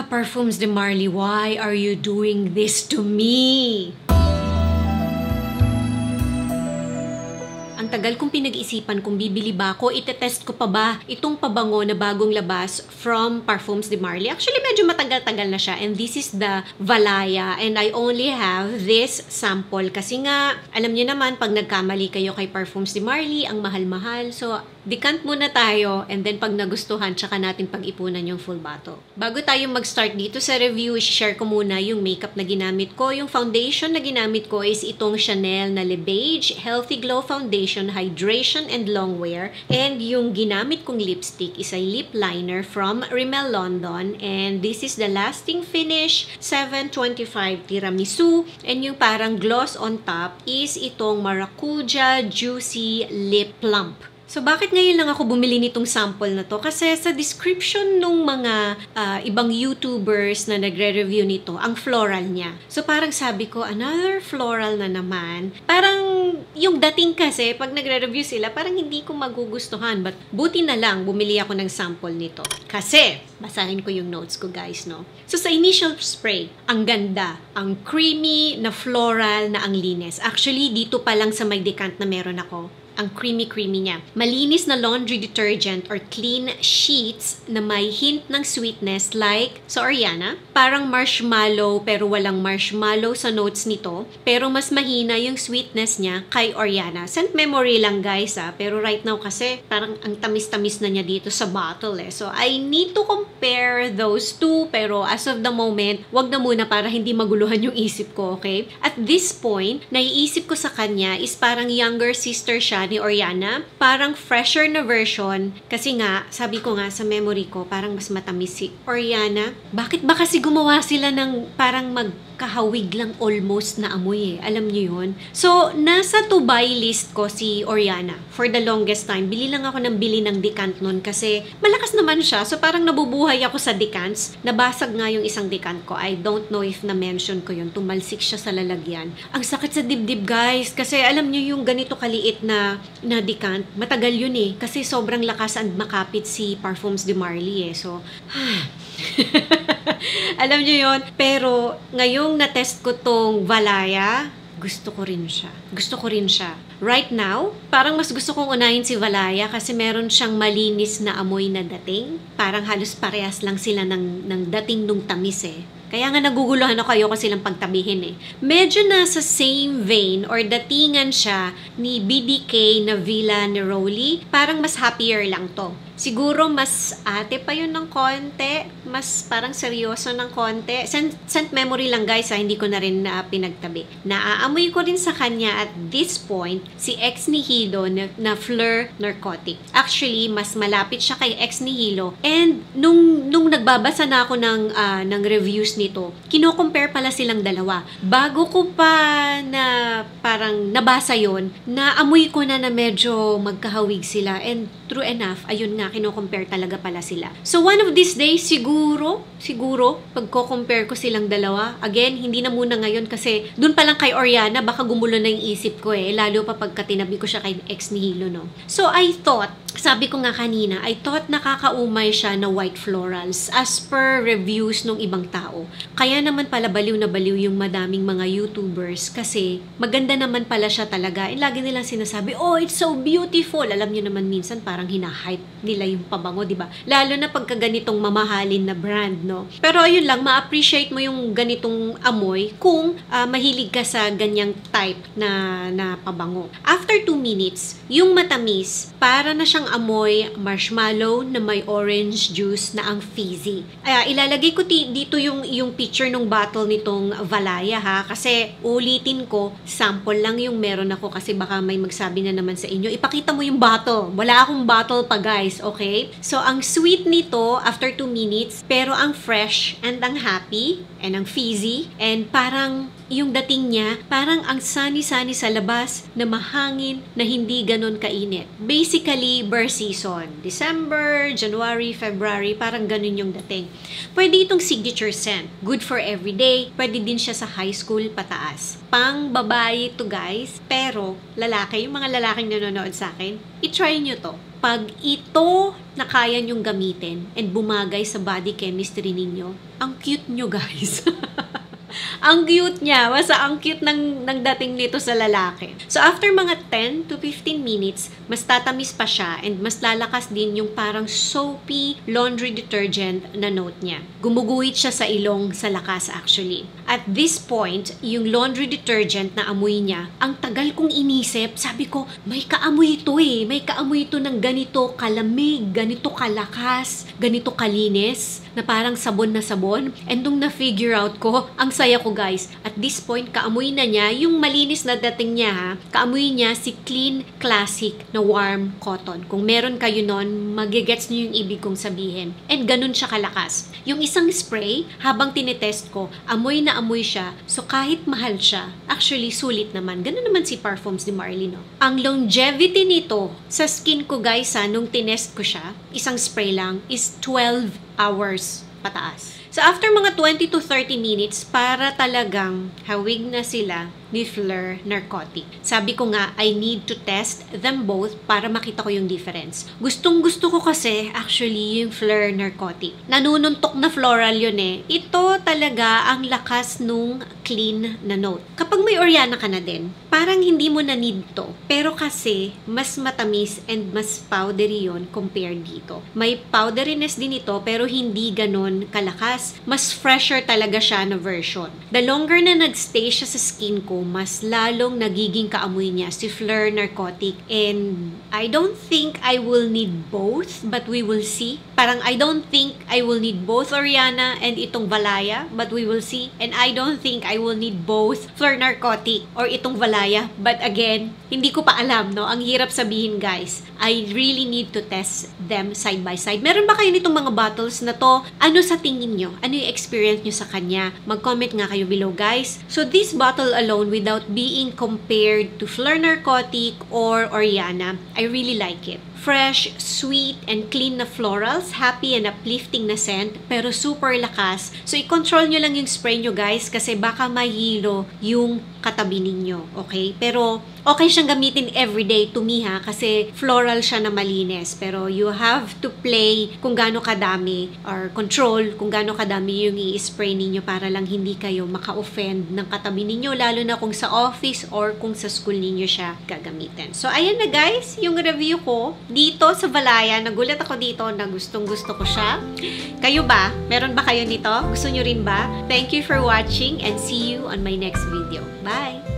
Parfums de Marly, why are you doing this to me? Ang tagal kong pinag-isipan kung bibili ba ako, itetest ko pa ba itong pabango na bagong labas from Parfums de Marly. Actually, medyo matagal-tagal na siya, and this is the Valaya, and I only have this sample kasi nga, alam niyo naman, pag nagkamali kayo kay Parfums de Marly, ang mahal-mahal. So, decant muna tayo, and then pag nagustuhan, tsaka natin pag-ipunan yung full bottle. Bago tayo mag-start dito sa review, i-share ko muna yung makeup na ginamit ko. Yung foundation na ginamit ko is itong Chanel na Le Beige Healthy Glow Foundation, Hydration and Long Wear. And yung ginamit kong lipstick is a lip liner from Rimmel London. And this is the Lasting Finish 725 Tiramisu. And yung parang gloss on top is itong Maracuja Juicy Lip Plump. So, bakit ngayon lang ako bumili nitong sample na to? Kasi sa description nung mga ibang YouTubers na nagre-review nito, ang floral niya. So, parang sabi ko, another floral na naman. Parang yung dating kasi, pag nagre-review sila, parang hindi ko magugustuhan. But buti na lang, bumili ako ng sample nito. Kasi, basahin ko yung notes ko, guys, no? So, sa initial spray, ang ganda. Ang creamy na floral na ang linis. Actually, dito pa lang sa may decant na meron ako, ang creamy-creamy niya. Malinis na laundry detergent or clean sheets na may hint ng sweetness like sa Oriana. Parang marshmallow pero walang marshmallow sa notes nito. Pero mas mahina yung sweetness niya kay Oriana. Scent memory lang guys pero right now kasi parang ang tamis-tamis na niya dito sa bottle So I need to compare those two pero as of the moment, wag na muna para hindi maguluhan yung isip ko, okay? At this point, naiisip ko sa kanya is parang younger sister siya ni Oriana, parang fresher na version kasi nga, sabi ko nga sa memory ko, parang mas matamis si Oriana. Bakit ba kasi gumawa sila ng parang magkahawig lang almost na amoy Alam niyo yun? So, nasa to buy list ko si Oriana for the longest time. Bili lang ako ng bili ng decant nun kasi malakas naman siya. So, parang nabubuhay ako sa decants. Nabasag nga yung isang decant ko. I don't know if na-mention ko yun. Tumalsik siya sa lalagyan. Ang sakit sa dibdib, guys. Kasi alam niyo yung ganito kaliit na decant, matagal yun kasi sobrang lakas and makapit si Parfums de Marly So, alam niyo yun. Pero, ngayong na-test ko tong Valaya, gusto ko rin siya. Gusto ko rin siya. Right now, parang mas gusto kong unahin si Valaya kasi meron siyang malinis na amoy na dating. Parang halos parehas lang sila ng dating nung tamis Kaya nga naguguluhan ako, ayoko silang pagtabihin Medyo nasa same vein or datingan siya ni BDK na Villa Neroli. Parang mas happier lang to. Siguro mas ate pa yun ng konti. Mas parang seryoso ng konti. Scent memory lang guys hindi ko na rin pinagtabi. Naaamoy ko rin sa kanya at this point si Ex Nihilo na Fleur Narcotic. Actually, mas malapit siya kay Ex Nihilo. And nung nagbabasa na ako ng reviews nito, kino-compare pala silang dalawa. Bago ko pa na parang nabasa yon, naamoy ko na medyo magkahawig sila. And true enough, ayun nga, kino-compare talaga pala sila. So, one of these days, siguro, pagko-compare ko silang dalawa, again, hindi na muna ngayon kasi dun pa lang kay Oriana, baka gumulo na yung isip ko lalo pa pagka tinabi ko siya kay Ex Nihilo, no? So, I thought, sabi ko nga kanina, I thought nakakaumay siya na white florals as per reviews ng ibang tao. Kaya naman pala baliw na baliw yung madaming mga YouTubers kasi maganda naman pala siya talaga. Lagi nilang sinasabi, oh, it's so beautiful. Alam niyo naman minsan parang hinahype nila yung pabango, di ba? Lalo na pagka ganitong mamahalin na brand, no? Pero ayun lang, ma-appreciate mo yung ganitong amoy kung mahilig ka sa ganyang type na pabango. After 2 minutes, yung matamis, para na siyang amoy marshmallow na may orange juice na ang fizzy. Ilalagay ko dito yung picture ng bottle nitong Valaya kasi ulitin ko, sample lang yung meron ako kasi baka may magsabi na naman sa inyo, ipakita mo yung bottle. Wala akong bottle pa guys, okay? So, ang sweet nito after 2 minutes, pero ang fresh and ang happy and ang fizzy and parang yung dating niya, parang ang sunny-sunny sa labas na mahangin na hindi ganon kainit. Basically, burr season. December, January, February, parang ganon yung dating. Pwede itong signature scent. Good for everyday. Pwede din siya sa high school pataas. Pang babae to guys, pero lalaki, yung mga lalaking nanonood sa akin, i-try nyo to. pag ito na kaya nyong gamitin and bumagay sa body chemistry ninyo, ang cute nyo guys. Ang cute niya. Basta ang cute ng dating nito sa lalaki. So, after mga 10 to 15 minutes, mas tatamis pa siya and mas lalakas din yung parang soapy laundry detergent na note niya. Gumuguhit siya sa ilong sa lakas actually. At this point, yung laundry detergent na amoy niya, ang tagal kong inisip, sabi ko, may kaamoy ito eh. May kaamoy ito ng ganito kalamig, ganito kalakas, ganito kalinis, na parang sabon na sabon. And nung na-figure out ko, ang saya ko guys. At this point, kaamoy na niya, yung malinis na dating niya ha, kaamoy niya si Clean Classic na warm cotton. Kung meron kayo nun, magigets niyo yung ibig kong sabihin. And ganun siya kalakas. Yung isang spray, habang tinetest ko, amoy na amoy siya. So kahit mahal siya, actually sulit naman. Ganun naman si Parfums de Marly, no? Ang longevity nito sa skin ko guys ha, nung tinest ko siya, isang spray lang, is 12 hours pataas. So after mga 20 to 30 minutes, para talagang hawig na sila ni Fleur Narcotic. Sabi ko nga, I need to test them both para makita ko yung difference. Gustong gusto ko kasi actually yung Fleur Narcotic. Nanununtok na floral yun eh. Ito talaga ang lakas nung clean na note. Kapag may Oriana ka na din, parang hindi mo na need to. Pero kasi, mas matamis and mas powdery yun compared dito. May powderiness din ito pero hindi ganon kalakas. Mas fresher talaga siya na version. The longer na nagstay siya sa skin ko, mas lalong nagiging kaamoy niya si Fleur Narcotic. And I don't think I will need both, but we will see. Parang I don't think I will need both Oriana and itong Valaya, but we will see. And I don't think I will need both Fleur Narcotic or itong Valaya. But again, hindi ko pa alam, no? Ang hirap sabihin, guys. I really need to test them side by side. Meron ba kayo nitong mga bottles na to? Ano sa tingin nyo? Ano yung experience nyo sa kanya? Mag-comment nga kayo below, guys. So this bottle alone, without being compared to Fleur Narcotic or Oriana, I really like it. Fresh, sweet, and clean na florals, happy and uplifting na scent, pero super lakas. So, i-control nyo lang yung spray nyo guys kasi baka mahilo yung katabi ninyo, okay? Pero, okay siyang gamitin everyday to me ha, kasi floral siya na malinis. Pero, you have to play kung gaano kadami or control kung gaano kadami yung i-spray ninyo para lang hindi kayo maka-offend ng katabi ninyo, lalo na kung sa office or kung sa school ninyo siya gagamitin. So, ayan na guys, yung review ko dito sa Valaya. Nagulat ako dito na gustong-gusto ko siya. Kayo ba? Meron ba kayo nito? Gusto nyo rin ba? Thank you for watching and see you on my next video. Bye!